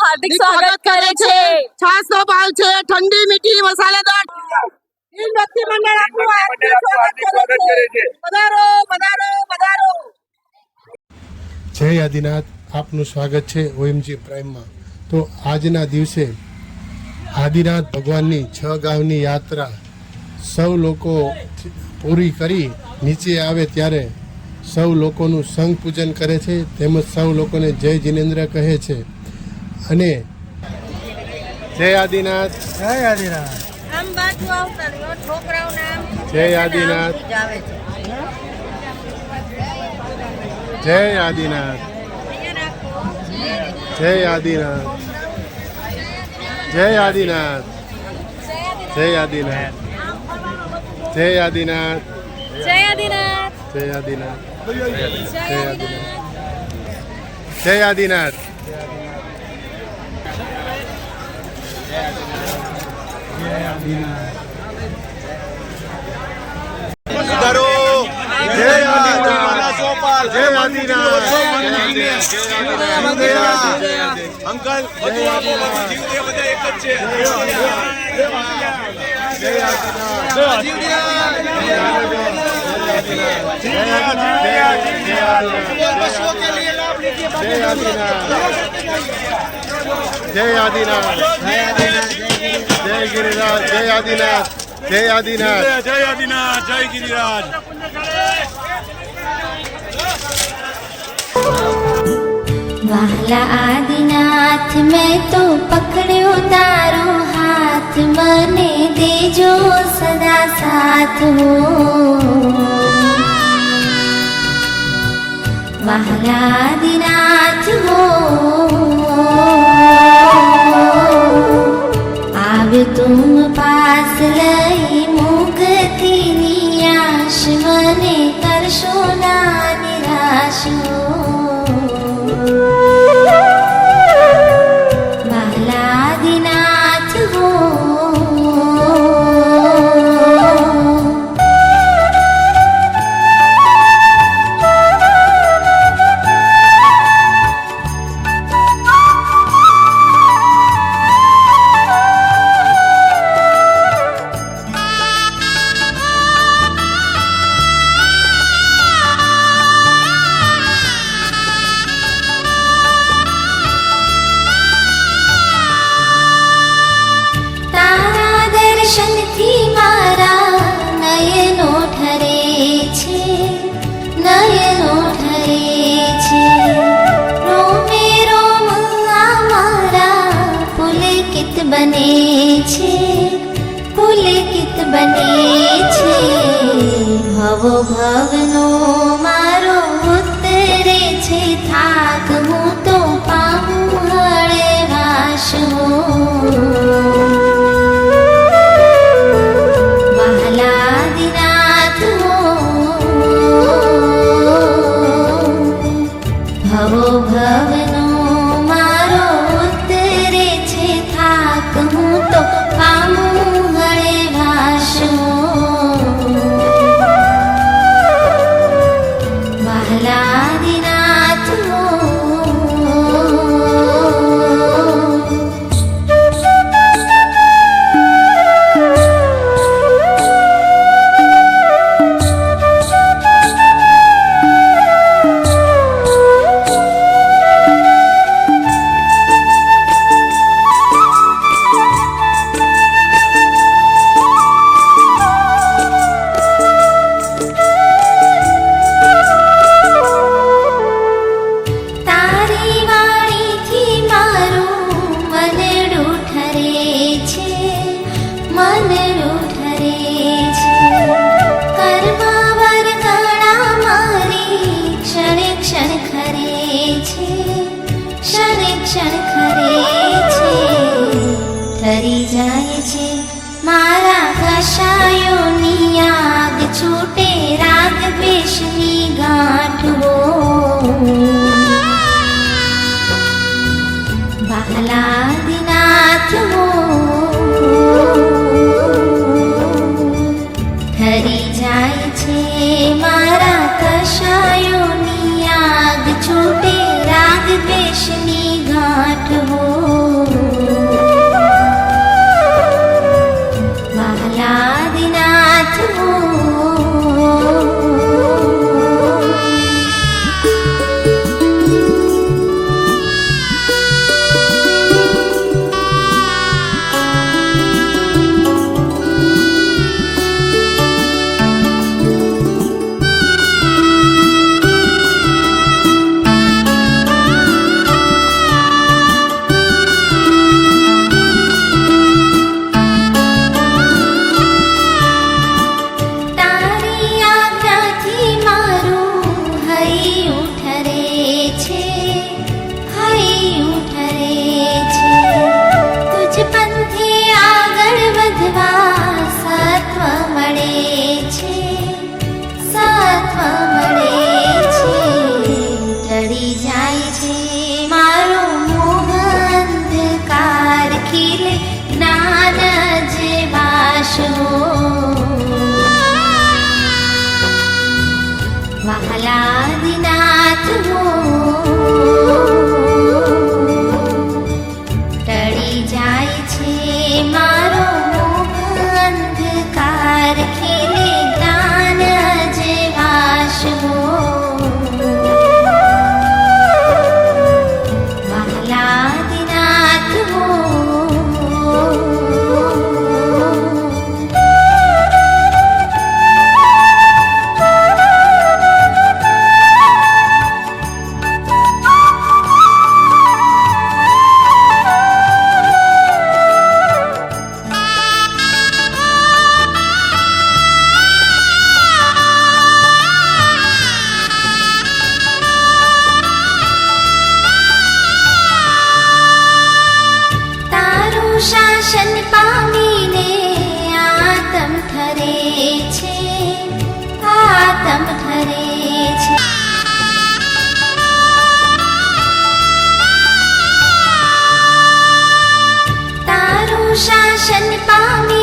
હાર્દિક સ્વાગત કરે છે। છાસનો ભાવ છે ઠંડી મીઠી મસાલેદાર ભક્તિ મંડળ આપણું હાર્દિક સ્વાગત કરે છે। પધારો પધારો પધારો। જય આદિનાથ, આપનું સ્વાગત છે ઓએમજી પ્રાઇમમાં। તો આજના દિવસે આદિનાથ ભગવાનની 6 ગામની યાત્રા સૌ લોકો પૂરી કરી નીચે આવે ત્યારે સૌ લોકોનું સંઘ પૂજન કરે છે, તેમજ સૌ લોકોને જય જિનેન્દ્ર કહે છે। અને જય આદિનાથ, જય આદિનાથ। આમ બાજુ આવતા રહ્યો છોકરાઓને આમ જય આદિનાથ, જાવે છે। જય આદિનાથ, અહીંયા રાખો। જય આદિનાથ, જય આદિનાથ, જય આદિનાથ, જય આદિનાથ, જય આદિનાથ, જય આદિનાથ, જય આદિનાથ। જય આદિનાથ। સુધારો જય આદિનાથ, જય આદિનાથ, અંકલ બધું આપો, બધું જીવદે બધા એક જ છે। જય આદિનાથ, જય ગિરિરાજ, જય આદિનાથ, જય આદિનાથ, જય આદિનાથ, જય ગિરિરાજ। वाला आदिनाथ मैं तो पकड़ो तारो हाथ, मने देजो सदा साथ हो। वाला आदिनाथ हो आवे तुम पास लई मुक्ति नियाश, मने करशो ना निराश हो। आदिनाथ हो दर्शनथी मारा नयनो ठरे छे, नयनो ठरे छे। रोमे रोम आमारा पुलकित बने छे, पुलकित बने छे। भवो भवनो मारो उतरे छे थाक, हूँ तो पामू हळे वास हो। भवो भवनो मारो उतरे छे थाक, हूँ तो पामू हळे वास हो। वाला आदिनाथ हो ठरी जाए छे मारा कषायोनी आग, छूटे राग पेशनी गांठ हो। वाला आदिनाथ हो ठरी जाए छे मारा कषायोनी आग, छूटे राग पेशनी गांठ हो। મળે છે, સત્વ મળે છે. ટળી જાય છે મારો મોહ અંધકાર, ખીલે જ્ઞાન જેવા શુભ. વહાલાદિનાથ હો, ટળી જાય છે મારો મોહ અંધકાર, ખીલે જ્ઞાન જેવા શુભ. વહાલાદિનાથ હો. તારું શાસન પામીને આતમ ઠરે છે, આતમ ઠરે છે. તારું શાસન પામી